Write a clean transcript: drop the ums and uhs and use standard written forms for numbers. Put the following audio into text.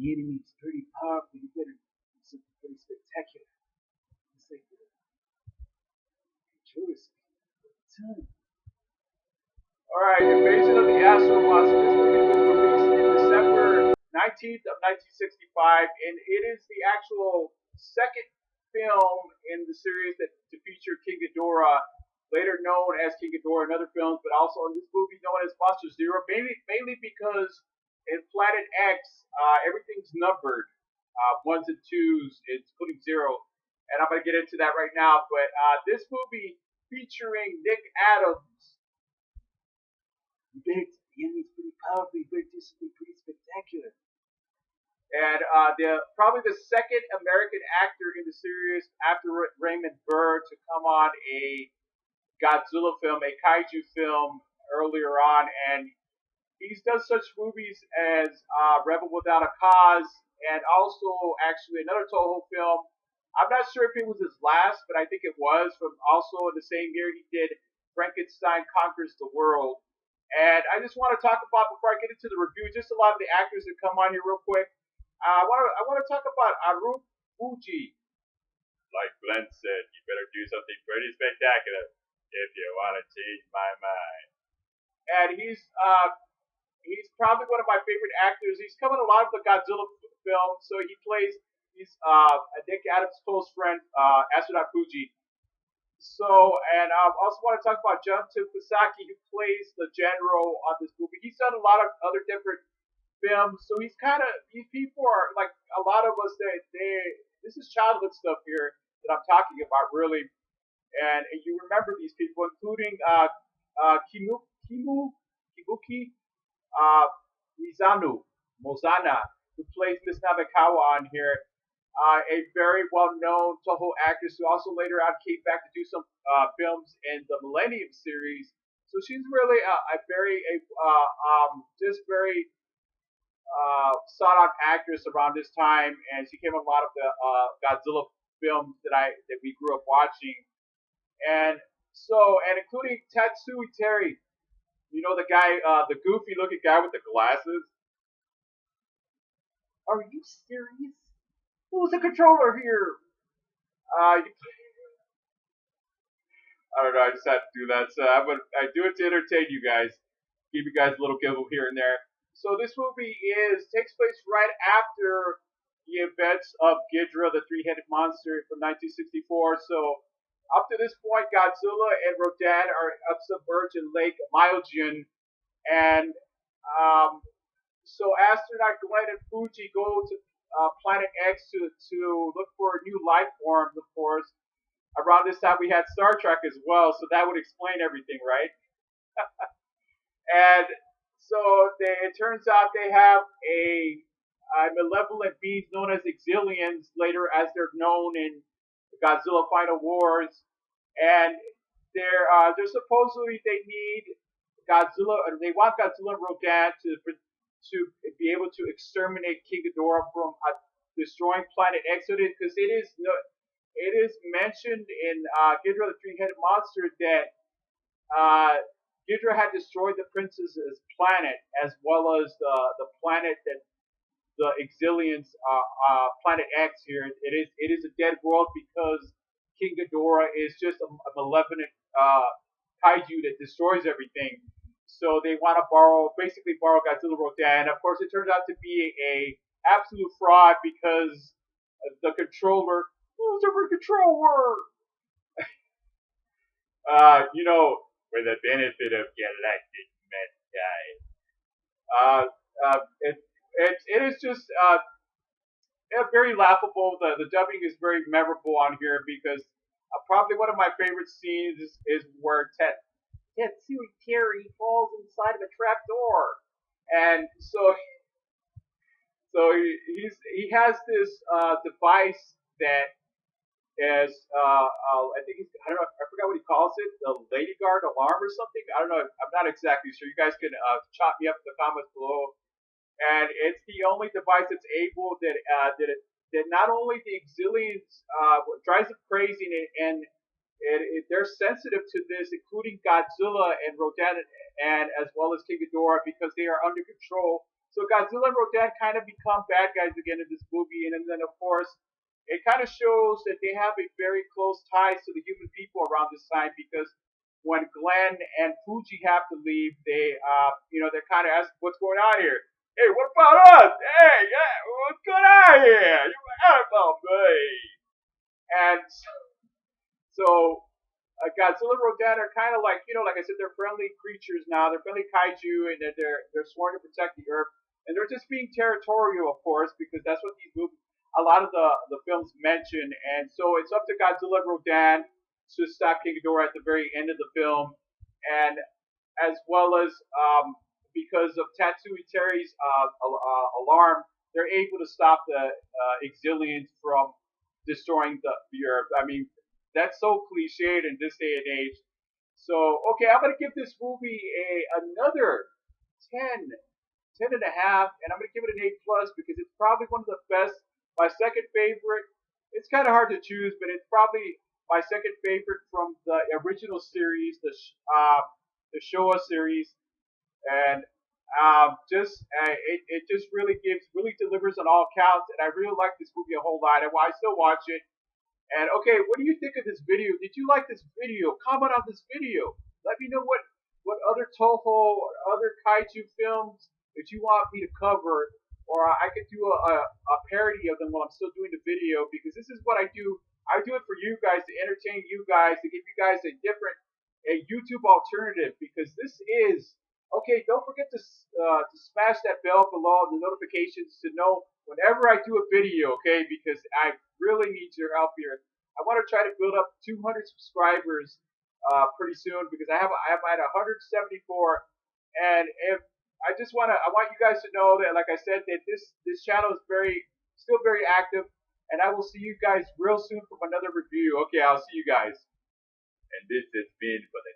the enemy's pretty powerful. You better do something pretty spectacular. It's like the controversy of the time. Alright, Invasion of the Astro-monster. This movie was released in December 19th of 1965, and it is the actual second film in the series to feature King Ghidorah, later known as King Ghidorah in other films, but also in this movie known as Monsterzero, mainly because in Planet X, everything's numbered, ones and twos, including zero, and I'm going to get into that right now, but this movie featuring Nick Adams, the enemy's pretty powerful, you better do something pretty spectacular. And probably the second American actor in the series after Raymond Burr to come on a Godzilla film, a kaiju film earlier on, and he's done such movies as Rebel Without a Cause, and also actually another Toho film. I'm not sure if it was his last, but I think it was. From also in the same year, he did Frankenstein Conquers the World. And I just want to talk about, before I get into the review, just a lot of the actors that come on here real quick. I want to talk about Arup Fuji. Like Glenn said, you better do something pretty spectacular if you want to change my mind. And he's probably one of my favorite actors. He's come in a lot of the Godzilla films, so he's Nick Adams' close friend, astronaut Fuji. So, and I also want to talk about Junto Fusaki, who plays the general on this movie. He's done a lot of other different films, so these people are like a lot of us. This is childhood stuff here that I'm talking about, really. And you remember these people, including Kibuki Mozana, who plays Miss Nabekawa on here. A very well-known Toho actress who also later on came back to do some films in the Millennium series. So she's really just very sought-out actress around this time, and she came in a lot of the Godzilla films that we grew up watching, and including Tatsui Terry, you know, the guy, the goofy-looking guy with the glasses. Are you serious? Who's the controller here? I don't know. I just have to do that. So I do it to entertain you guys, give you guys a little giggle here and there. So this movie takes place right after the events of Ghidorah, the three-headed monster from 1964. So up to this point, Godzilla and Rodan are submerged in Lake Myojin, and so astronaut Glenn and Fuji go to Planet X to look for new life forms, of course. Around this time, we had Star Trek as well, so that would explain everything, right? And so it turns out they have a malevolent beings known as Exilians, later as they're known in Godzilla Final Wars, and they're supposedly they need Godzilla, or they want Godzilla and Rodan to be able to exterminate King Ghidorah from destroying Planet X, because it is mentioned in Ghidorah the Three-Headed Monster that Ghidorah had destroyed the princess's planet, as well as the planet that the Exilians, Planet X here. It is a dead world because King Ghidorah is just a malevolent kaiju that destroys everything. So they want to basically borrow Godzilla Rodan. Of course, it turns out to be a absolute fraud because the controller, who's the controller? For the benefit of galactic mankind. It is just very laughable. The dubbing is very memorable on here because probably one of my favorite scenes is where Tatsui Terry falls inside of a trap door, and so he has this device that is I don't know, I forgot what he calls it, the Lady Guard alarm or something. I don't know. I'm not exactly sure. You guys can chop me up in the comments below. And it's the only device that's able that not only the Exilians drives them crazy, and they're sensitive to this, including Godzilla and Rodan, and as well as King Ghidorah, because they are under control So Godzilla and Rodan kind of become bad guys again in this movie, and then of course it kind of shows that they have a very close ties to the human people around this time because when Glenn and Fuji have to leave, they're kind of asking what's going on here. Hey, what about us? Hey, yeah, what's going on here? You forgot about me. And so Godzilla and Rodan are kind of like, like I said, they're friendly creatures now. They're friendly kaiju, and they're sworn to protect the Earth, and they're just being territorial, of course, because that's what these movies, a lot of the films mention. And so it's up to Godzilla and Rodan to stop King Ghidorah at the very end of the film, and as well as because of Tatsui Terry's alarm, they're able to stop the Exilians from destroying the Earth. I mean, that's so cliched in this day and age. So, okay, I'm going to give this movie another 10, 10 and a half, and I'm going to give it an A plus because it's probably one of the best. My second favorite. It's kind of hard to choose, but it's probably my second favorite from the original series, the Showa series, and it just really delivers on all counts, and I really like this movie a whole lot, and I still watch it. And okay, what do you think of this video? Did you like this video? Comment on this video. Let me know what other Toho or other kaiju films that you want me to cover, or I could do a parody of them while I'm still doing the video because this is what I do. I do it for you guys to entertain you guys, to give you guys a YouTube alternative because this is okay. Don't forget to smash that bell below the notifications to know whenever I do a video. Okay, because I really need your help here. I want to try to build up 200 subscribers pretty soon because I'm at 174, and if I want you guys to know that, like I said, that this channel is still very active, and I will see you guys real soon from another review. Okay, I'll see you guys. And this has been for the